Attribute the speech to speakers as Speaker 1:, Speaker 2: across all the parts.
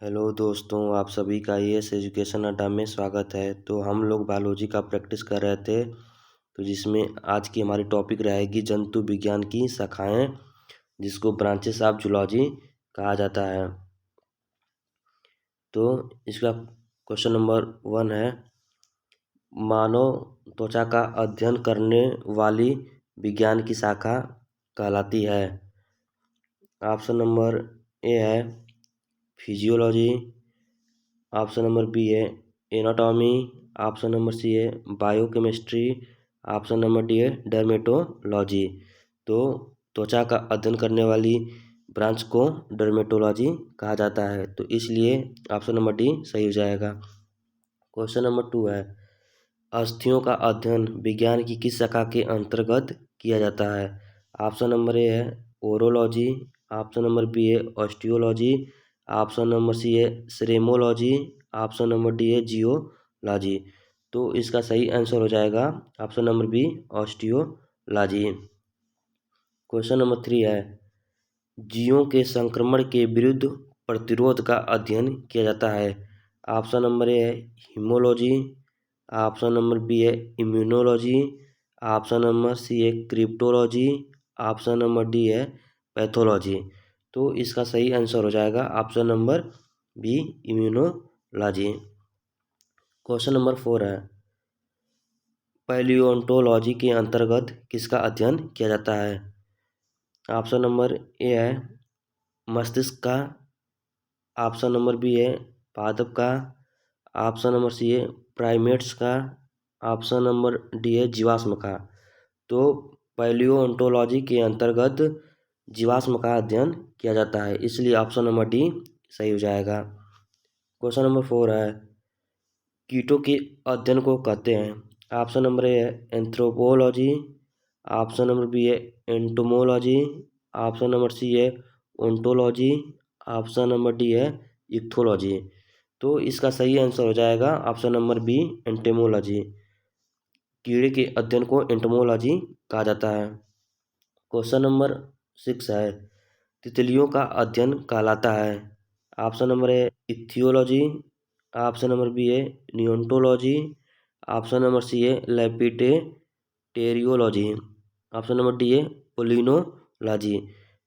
Speaker 1: Hello दोस्तों, आप सभी का ईएस एजुकेशन अड्डा में स्वागत है। तो हम लोग बायोलॉजी का प्रैक्टिस कर रहे थे, तो जिसमें आज की हमारी टॉपिक रहेगी जंतु विज्ञान की शाखाएं, जिसको ब्रांचेस ऑफ जूलॉजी कहा जाता है। तो इसका क्वेश्चन नंबर 1 है, मानव त्वचा का अध्ययन करने वाली विज्ञान की शाखा कहलाती है। ऑप्शन नंबर ए है फिजियोलॉजी, ऑप्शन नंबर बी है एनाटॉमी, ऑप्शन नंबर सी है बायोकेमिस्ट्री, ऑप्शन नंबर डी है डर्मेटोलॉजी। तो त्वचा का अध्ययन करने वाली ब्रांच को डर्मेटोलॉजी कहा जाता है, तो इसलिए ऑप्शन नंबर डी सही हो जाएगा। क्वेश्चन नंबर 2 है, अस्थियों का अध्ययन विज्ञान की किस शाखा के अंतर्गत किया जाता है। ऑप्शन नंबर ए है ओरोलॉजी, ऑप्शन नंबर बी है ऑस्टियोलॉजी, ऑप्शन नंबर सी है सेरेमोलॉजी, ऑप्शन नंबर डी है जियोलॉजी। तो इसका सही आंसर हो जाएगा option number B osteology. Question number 3 है, जीवों के संक्रमण के विरुद्ध प्रतिरोध का अध्ययन किया जाता है। ऑप्शन नंबर ए है हीमोलॉजी, ऑप्शन नंबर बी है इम्यूनोलॉजी, ऑप्शन नंबर सी है क्रिप्टोलॉजी, ऑप्शन नंबर डी है पैथोलॉजी। तो इसका सही आंसर हो जाएगा option number B immunology. Question number 4 है, पैलियोंटोलॉजी के अंतर्गत किसका अध्ययन किया जाता है। ऑप्शन नंबर ए है मस्तिष्क का, ऑप्शन नंबर बी है पादप का, ऑप्शन नंबर सी है प्राइमेट्स का, ऑप्शन नंबर डी है जीवाश्म का। तो पैलियोंटोलॉजी के अंतर्गत जीवाश्म का अध्ययन किया जाता है, इसलिए ऑप्शन नंबर डी सही हो जाएगा। क्वेश्चन नंबर 4 है, कीटों के अध्ययन को कहते हैं। ऑप्शन नंबर ए है एंथ्रोपोलॉजी, ऑप्शन नंबर बी है एंटोमोलॉजी, ऑप्शन नंबर सी है ओंटोलॉजी, ऑप्शन नंबर डी है इक्थोलॉजी। तो इसका सही आंसर हो जाएगा ऑप्शन नंबर बी एंटेमोलॉजी। कीड़े के अध्ययन को एंटोमोलॉजी कहा जाता है। क्वेश्चन नंबर 6 है, तितलियों का अध्ययन कहलाता है। Option number A aetiology, option number B है नियोंटोलॉजी, ऑप्शन नंबर सी है लेपिडेटेरियोलॉजी, ऑप्शन नंबर डी है पोलिनोलॉजी।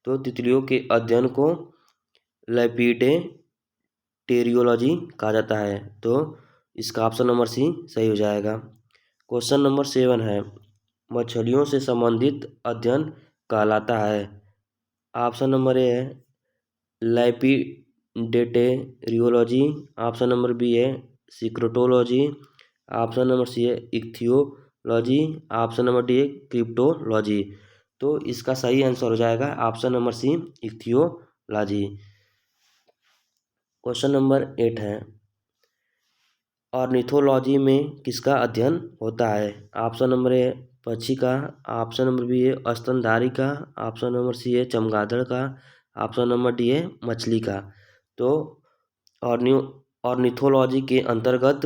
Speaker 1: तो तितलियों के अध्ययन को लेपिडेटेरियोलॉजी कहा जाता है, तो इसका ऑप्शन नंबर सी सही हो जाएगा। क्वेश्चन नंबर 7 है, मछलियों से संबंधित अध्ययन कहलाता है। ऑप्शन नंबर ए है लेपिडेटेरियोलॉजी, ऑप्शन नंबर बी है सिक्रोटोलॉजी, ऑप्शन नंबर सी है इक्थियोलॉजी, ऑप्शन नंबर डी है क्रिप्टोलॉजी। तो इसका सही आंसर हो जाएगा option number C ichthyology. Question number 8 है, ऑर्निथोलॉजी में किसका अध्ययन होता है। ऑप्शन नंबर ए पक्षी का, ऑप्शन नंबर बी है स्तनधारी का, ऑप्शन नंबर सी है चमगादड़ का, ऑप्शन नंबर डी है मछली का। तो ऑर्निथोलॉजी के अंतर्गत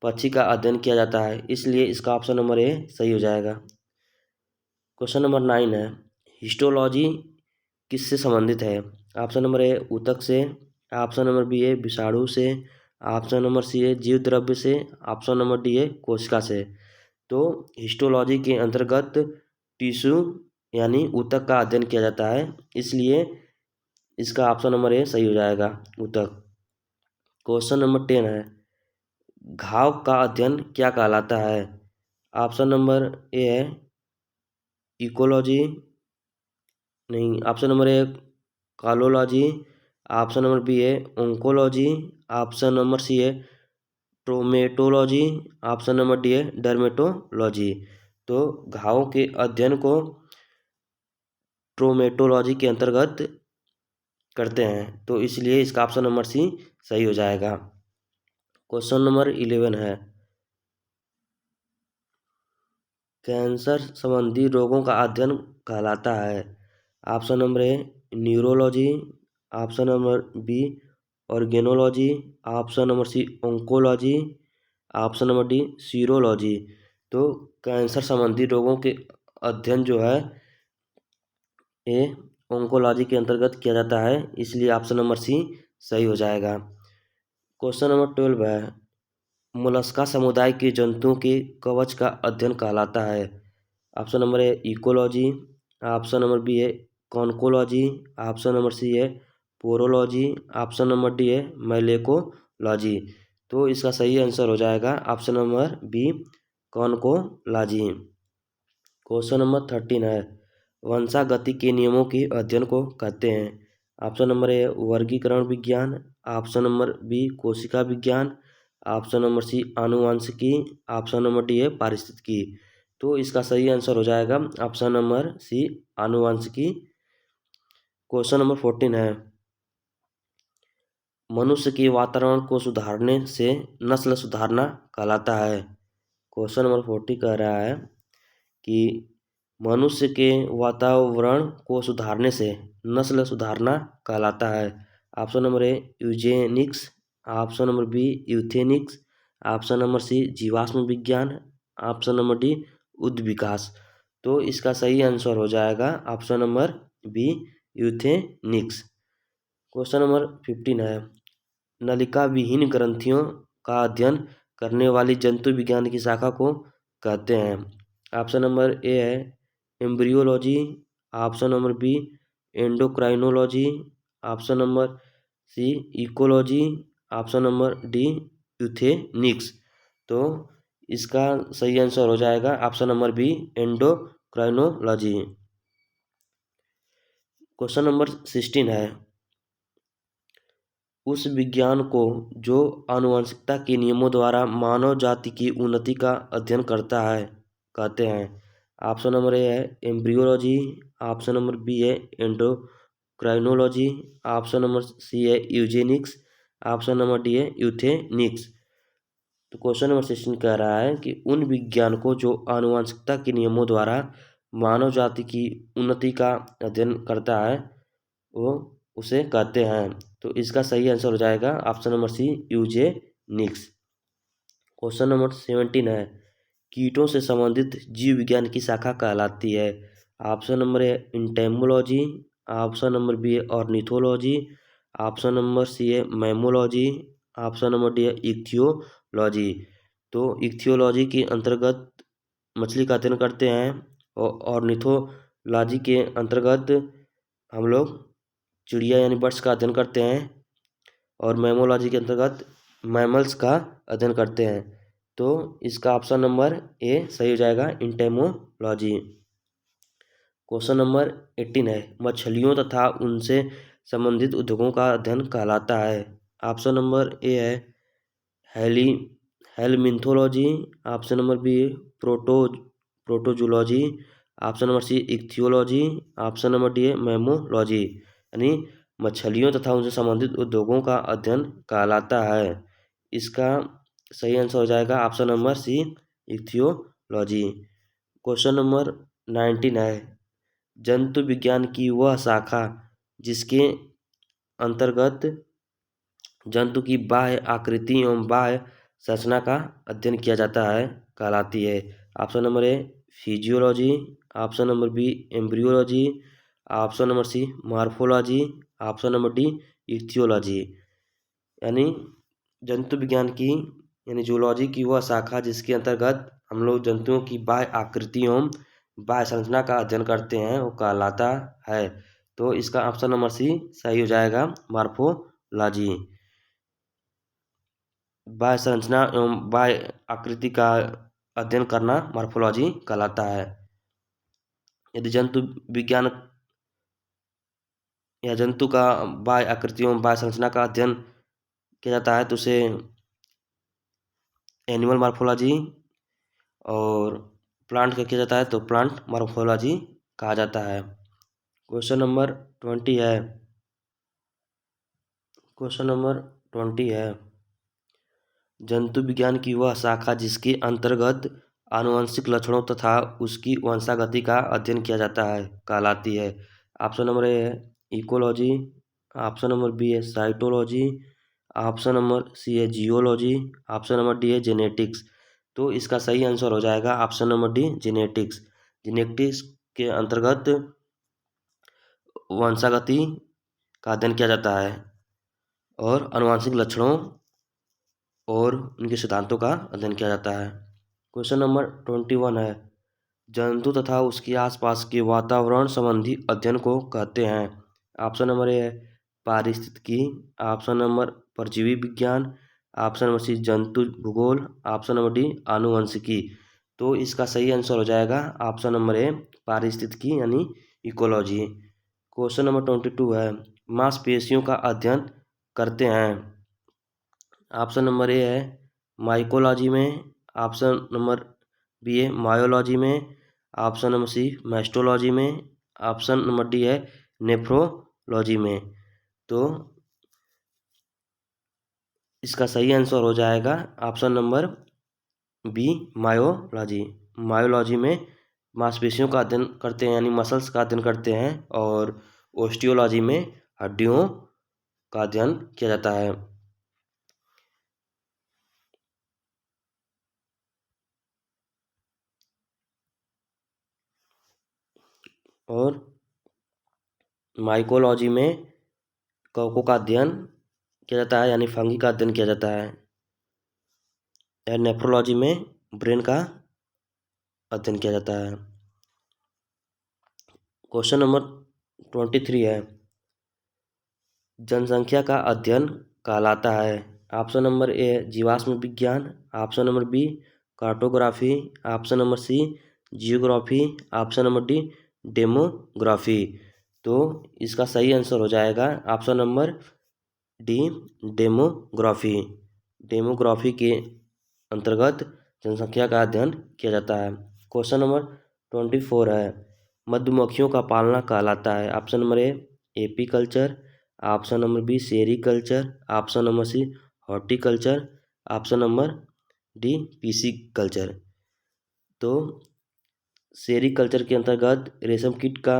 Speaker 1: पक्षी का अध्ययन किया जाता है, इसलिए इसका ऑप्शन नंबर ए सही हो जाएगा। क्वेश्चन नंबर 9 है, हिस्टोलॉजी किससे संबंधित है। ऑप्शन नंबर ए ऊतक से, ऑप्शन नंबर बी है विषाणु से, ऑप्शन नंबर सी है जीव द्रव्य से, ऑप्शन नंबर डी है कोशिका से। तो हिस्टोलॉजी के अंतर्गत टिश्यू यानी ऊतक का अध्ययन किया जाता है, इसलिए इसका ऑप्शन नंबर ए सही हो जाएगा ऊतक। क्वेश्चन नंबर 10 है, घाव का अध्ययन क्या कहलाता है। ऑप्शन नंबर ए है इकोलॉजी, नहीं, ऑप्शन नंबर ए कॉलोलॉजी, ऑप्शन नंबर बी है ओंकोलॉजी, ऑप्शन नंबर सी है ट्रोमेटोलॉजी, ऑप्शन नंबर डी है डर्मेटोलॉजी। तो घावों के अध्ययन को ट्रोमेटोलॉजी के अंतर्गत करते हैं, तो इसलिए इसका ऑप्शन नंबर सी सही हो जाएगा। क्वेश्चन नंबर 11 है, कैंसर संबंधी रोगों का अध्ययन कहलाता है। Option number A neurology, option number B organology, option number C oncology, option number D serology. तो कैंसर संबंधी रोगों के अध्ययन जो है ये ओंकोलॉजी के अंतर्गत किया जाता है, इसलिए ऑप्शन नंबर सी सही हो जाएगा। क्वेश्चन नंबर 12 है, मोलस्का समुदाय के जंतुओं के कवच का अध्ययन कहलाता है। Option number A ecology, option number B है कॉन्कोलॉजी, ऑप्शन नंबर सी है पोरोलॉजी, ऑप्शन नंबर डी है मैलेकोलॉजी। तो इसका सही आंसर हो जाएगा option number B conchology. Question number 13 है, वंशागति के नियमों के अध्ययन को कहते हैं। ऑप्शन नंबर ए वर्गीकरण विज्ञान, ऑप्शन नंबर बी कोशिका विज्ञान, ऑप्शन नंबर सी आनुवंशिकी, ऑप्शन नंबर डी है पारिस्थितिकी। तो इसका सही आंसर हो जाएगा ऑप्शन नंबर सी आनुवंशिकी। क्वेश्चन नंबर 14 है, मनुष्य के वातावरण को सुधारने से नस्ल सुधारना कहलाता है। क्वेश्चन नंबर 40 कह रहा है कि मनुष्य के वातावरण को सुधारने से नस्ल सुधारना कहलाता है। Option number A eugenics, option number B euthenics, option number C जीवाश्म विज्ञान, ऑप्शन नंबर डी उद्द विकास। तो इसका सही आंसर हो जाएगा option number B euthenics. Question number 15 है, नलिका विहीन ग्रंथियों का अध्ययन करने वाली जंतु विज्ञान की शाखा को कहते हैं। ऑप्शन नंबर ए है embryology, option number B endocrinology, option number C ecology, option number D euthenics. तो इसका सही आंसर हो जाएगा option number B endocrinology. Question number 16 है, उस विज्ञान को जो आनुवंशिकता के नियमों द्वारा मानव जाति की उन्नति का अध्ययन करता है कहते हैं। ऑप्शन नंबर ए है एम्ब्रियोलॉजी, ऑप्शन नंबर बी है एंडोक्राइनोलॉजी, ऑप्शन नंबर सी है यूजेनिक्स, ऑप्शन नंबर डी है यूथेनिक्स। तो क्वेश्चन नंबर 16 कह रहा है कि उन विज्ञान को जो आनुवंशिकता के नियमों द्वारा मानव जाति की उन्नति का अध्ययन करता है वो उसे कहते हैं। तो इसका सही आंसर हो जाएगा option number C eugenics. Question number 17 है, कीटों से संबंधित जीव विज्ञान की शाखा कहलाती है। Option number A entomology, option number B है ऑर्निथोलॉजी, ऑप्शन नंबर सी है मैमोलॉजी, ऑप्शन नंबर डी है इक्थियोलॉजी। तो इक्थियोलॉजी के अंतर्गत मछली का अध्ययन करते हैं और ऑर्निथोलॉजी के अंतर्गत हम लोग चिड़िया यानी बर्ड्स का अध्ययन करते हैं और मैमोलॉजी के अंतर्गत मैमल्स का अध्ययन करते हैं। तो इसका ऑप्शन नंबर ए सही हो जाएगा इंटेमोलॉजी। क्वेश्चन नंबर 18 है, मछलियों तथा उनसे संबंधित उद्योगों का अध्ययन कहलाता है। ऑप्शन नंबर ए है हेली helminthology, option number B protozoology, option number C ichthyology, option number D है मैमोलॉजी। यानी मछलियों तथा उनसे संबंधित उद्योगों का अध्ययन कहलाता है। इसका सही आंसर हो जाएगा option number C ichthyology. Question number 19 है, जंतु विज्ञान की वह शाखा जिसके अंतर्गत जंतु की बाह्य आकृति एवं बाह्य संरचना का अध्ययन किया जाता है कहलाती है। Option number A physiology, option number B embryology, option number C morphology, option number D ichthyology. यानी जंतु विज्ञान की यानी जूलॉजी की वह शाखा जिसके अंतर्गत हम लोग जंतुओं की बाह्य आकृति एवं बाह्य संरचना का अध्ययन करते हैं वो कहलाता है। तो इसका ऑप्शन नंबर सी सही हो जाएगा मॉर्फोलॉजी। बाह्य संरचना एवं बाह्य आकृति का अध्ययन करना मॉर्फोलॉजी कहलाता है। यदि जंतु विज्ञान या जंतु का बाह्य आकृति एवं बाह्य संरचना का अध्ययन किया जाता है तो उसे एनिमल मॉर्फोलॉजी, और प्लांट का किया जाता है तो प्लांट मॉर्फोलॉजी कहा जाता है। क्वेश्चन नंबर 20 है, क्वेश्चन नंबर 20 है, जंतु विज्ञान की वह शाखा जिसके अंतर्गत आनुवंशिक लक्षणों तथा उसकी वंशागति का अध्ययन किया जाता है कहलाती है। ऑप्शन नंबर ए है इकोलॉजी, ऑप्शन नंबर बी है साइटोलॉजी, ऑप्शन नंबर सी है जियोलॉजी, ऑप्शन नंबर डी है जेनेटिक्स। तो इसका सही आंसर हो जाएगा option number D genetics. Genetics के अंतर्गत वंशागति का अध्ययन किया जाता है और आनुवंशिक लक्षणों और उनके सिद्धांतों का अध्ययन किया जाता है। क्वेश्चन नंबर 21 है, जंतु तथा उसके आसपास के वातावरण संबंधी अध्ययन को कहते हैं। ऑप्शन नंबर ए है पारिस्थितिकी, ऑप्शन नंबर परजीवी विज्ञान, ऑप्शन नंबर सी जंतु भूगोल, ऑप्शन नंबर डी आनुवंशिकी। तो इसका सही आंसर हो जाएगा ऑप्शन नंबर ए पारिस्थितिकी यानी इकोलॉजी। क्वेश्चन नंबर 22 है, मांसपेशियों का अध्ययन करते हैं। ऑप्शन नंबर ए है माइकोलॉजी में, ऑप्शन नंबर बी है मायोलॉजी में, ऑप्शन नंबर सी मैस्टोलॉजी में, ऑप्शन नंबर डी है नेफ्रोलॉजी में। तो इसका सही आंसर हो जाएगा option number B myology. Myology में मांसपेशियों का अध्ययन करते हैं यानी मसल्स का अध्ययन करते हैं, और ओस्टियोलॉजी में हड्डियों का अध्ययन किया जाता है। और माइकोलॉजी में कवकों का अध्ययन किया जाता है यानी फंगी का अध्ययन किया जाता है। नेफ्रोलॉजी में ब्रेन का अध्ययन किया जाता है। क्वेश्चन नंबर 23 है, जनसंख्या का अध्ययन कहलाता है। ऑप्शन नंबर ए जीवाश्म विज्ञान, option number B cartography, option number C geography, option number D demography. तो इसका सही आंसर हो जाएगा option number D demography. Demography के अंतर्गत जनसंख्या का अध्ययन किया जाता है। क्वेश्चन नंबर 24 है, मधुमक्खियों का पालना कहलाता है। Option number A apiculture, option number B sericulture, option number C horticulture, option number D pisciculture. तो सेरीकल्चर के अंतर्गत रेशम कीट का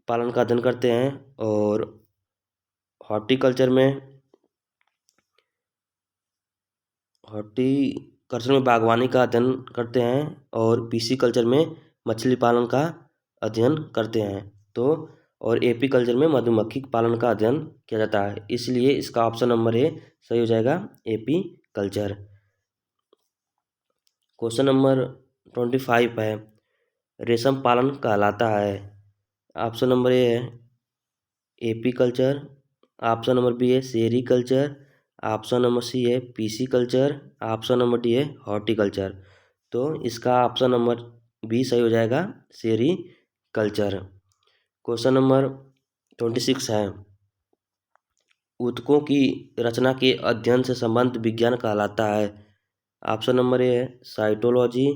Speaker 1: पालन का अध्ययन करते हैं, और हॉर्टिकल्चर में बागवानी का अध्ययन करते हैं, और पीसीकल्चर में मछली पालन का अध्ययन करते हैं। तो और एपीकल्चर में मधुमक्खी पालन का अध्ययन किया जाता है, इसलिए इसका ऑप्शन नंबर ए सही हो जाएगा एपीकल्चर। क्वेश्चन नंबर 25 है, रेशम पालन कहलाता है। ऑप्शन नंबर ए है एपीकल्चर, ऑप्शन नंबर बी है सेरीकल्चर, ऑप्शन नंबर सी है पीसीकल्चर, ऑप्शन नंबर डी है हॉर्टिकल्चर। तो इसका ऑप्शन नंबर बी सही हो जाएगा सेरीकल्चर। क्वेश्चन नंबर 26 है, ऊतकों की रचना के अध्ययन से संबंध विज्ञान कहलाता है। ऑप्शन नंबर ए है साइटोलॉजी,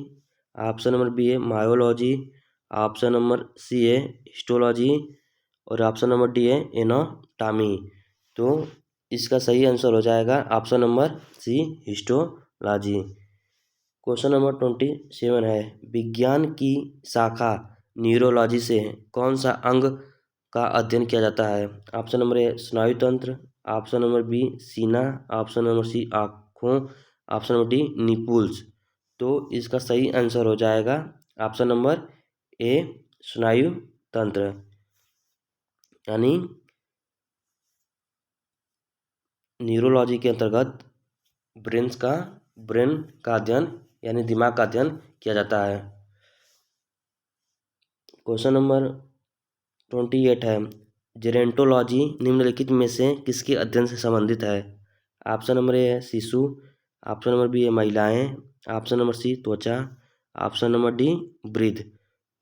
Speaker 1: ऑप्शन नंबर बी है मायोलॉजी, ऑप्शन नंबर सी है हिस्टोलॉजी, और ऑप्शन नंबर डी है एनाटॉमी। तो इसका सही आंसर हो जाएगा option number C histology. Question number 27 है, विज्ञान की शाखा न्यूरोलॉजी से कौन सा अंग का अध्ययन किया जाता है। ऑप्शन नंबर ए स्नायु तंत्र, ऑप्शन नंबर बी सीना, ऑप्शन नंबर सी आँखों, ऑप्शन नंबर डी निपुल्स। तो इसका सही आंसर हो जाएगा ऑप्शन नंबर ए स्नायु तंत्र यानी न्यूरोलॉजी के अंतर्गत ब्रेन का अध्ययन यानी दिमाग का अध्ययन किया जाता है। क्वेश्चन नंबर 28 है, जेरेंटोलॉजी निम्नलिखित में से किसके अध्ययन से संबंधित है। ऑप्शन नंबर ए है शिशु, ऑप्शन नंबर बी है महिलाएं, ऑप्शन नंबर सी त्वचा, ऑप्शन नंबर डी वृद्ध।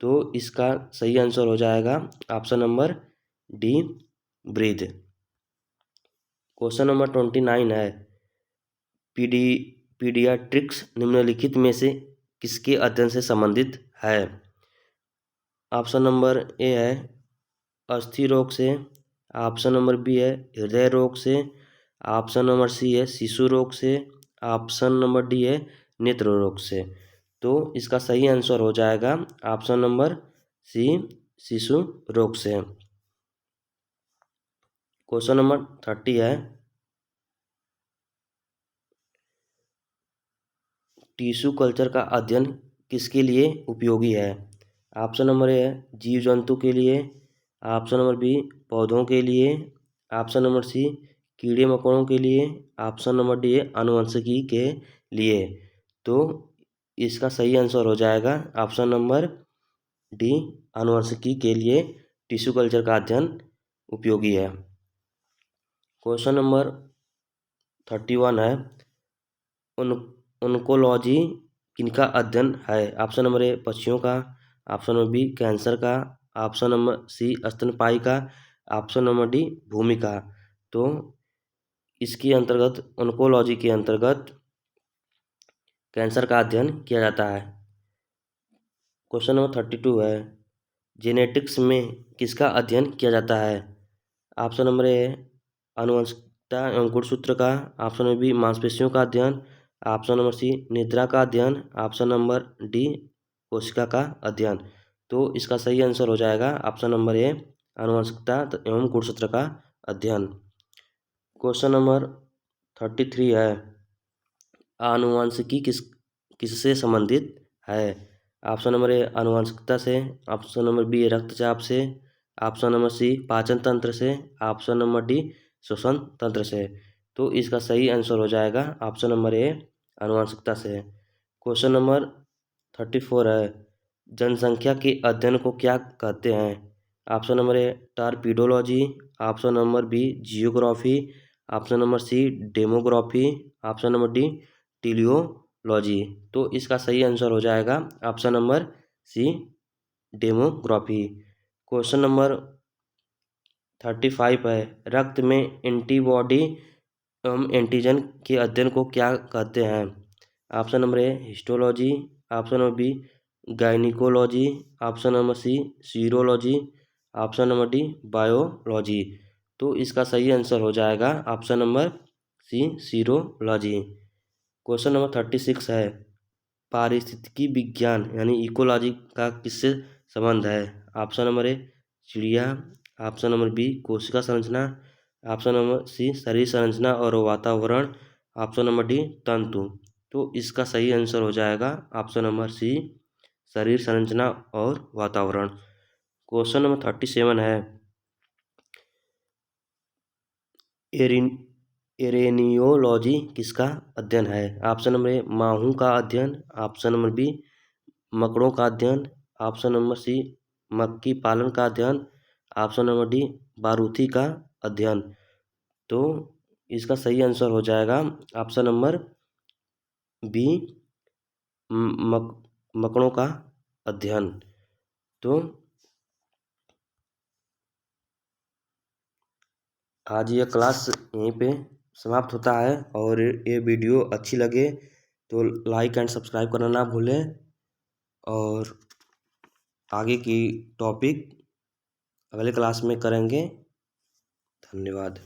Speaker 1: तो इसका सही आंसर हो जाएगा ऑप्शन नंबर डी वृद्ध। क्वेश्चन नंबर 29 है, पीडियाट्रिक्स निम्नलिखित में से किसके अध्ययन से संबंधित है। ऑप्शन नंबर ए है अस्थि रोग से, ऑप्शन नंबर बी है हृदय रोग से, ऑप्शन नंबर सी है शिशु रोग से, ऑप्शन नंबर डी है नेत्र रोग से। तो इसका सही आंसर हो जाएगा ऑप्शन नंबर सी शिशु रोग से। क्वेश्चन नंबर 30 है, टिश्यू कल्चर का अध्ययन किसके लिए उपयोगी है। ऑप्शन नंबर ए है जीव जंतु के लिए, ऑप्शन नंबर बी पौधों के लिए, ऑप्शन नंबर सी कीड़े मकोड़ों के लिए, ऑप्शन नंबर डी है आनुवंशिकी के लिए। तो इसका सही आंसर हो जाएगा ऑप्शन नंबर डी, आनुवंशिकी के लिए टिश्यू कल्चर का अध्ययन उपयोगी है। क्वेश्चन नंबर 31 है, ओन्कोलॉजी किनका अध्ययन है? ऑप्शन नंबर ए पक्षियों का, ऑप्शन नंबर बी कैंसर का, ऑप्शन नंबर सी स्तनपायी का, ऑप्शन नंबर डी भूमि का। तो इसके अंतर्गत, ओन्कोलॉजी के अंतर्गत कैंसर का अध्ययन किया जाता है। क्वेश्चन नंबर 32 है, जेनेटिक्स में किसका अध्ययन किया जाता है? ऑप्शन नंबर ए आनुवंशिकता एवं गुणसूत्र का, ऑप्शन नंबर बी मांसपेशियों का अध्ययन, ऑप्शन नंबर सी निद्रा का अध्ययन, ऑप्शन नंबर डी कोशिका का अध्ययन। तो इसका सही आंसर हो जाएगा ऑप्शन नंबर ए, आनुवंशिकता एवं गुणसूत्र का अध्ययन। क्वेश्चन नंबर 33 है, आनुवंशिकी किससे संबंधित है? ऑप्शन नंबर ए आनुवंशिकता से, ऑप्शन नंबर बी रक्तचाप से, ऑप्शन नंबर सी पाचन तंत्र से, ऑप्शन नंबर डी श्वसन तंत्र से। तो इसका सही आंसर हो जाएगा ऑप्शन नंबर ए, आनुवंशिकता से। क्वेश्चन नंबर 34 है, जनसंख्या के अध्ययन को क्या कहते हैं? ऑप्शन नंबर ए टारपीडोलॉजी, option number B geography, option number C demography, option number D teleology. तो इसका सही आंसर हो जाएगा option number C demography. Question number 35 है, रक्त में एंटीबॉडी एवं एंटीजन के अध्ययन को क्या कहते हैं? Option number A histology, option number B gynaecology, option number C serology, option number D biology. तो इसका सही आंसर हो जाएगा option number C serology. Question number 36 है, पारिस्थितिकी विज्ञान यानी इकोलॉजी का किससे संबंध है? ऑप्शन नंबर ए चिड़िया, ऑप्शन नंबर बी कोशिका संरचना, ऑप्शन नंबर सी शरीर संरचना और वातावरण, ऑप्शन नंबर डी तंतु। तो इसका सही आंसर हो जाएगा ऑप्शन नंबर सी शरीर संरचना और वातावरण। क्वेश्चन नंबर 37 है, एरेनियोलॉजी किसका अध्ययन है? ऑप्शन नंबर ए माहू का अध्ययन, ऑप्शन नंबर बी मकड़ों का अध्ययन, ऑप्शन नंबर सी मक्खी पालन का अध्ययन, ऑप्शन नंबर डी बारूदी का अध्ययन। तो इसका सही आंसर हो जाएगा ऑप्शन नंबर बी मकड़ों का अध्ययन। तो आज यह क्लास यहीं पे समाप्त होता है, और ये वीडियो अच्छी लगे तो लाइक एंड सब्सक्राइब करना ना भूलें, और आगे की टॉपिक अगले क्लास में करेंगे। धन्यवाद।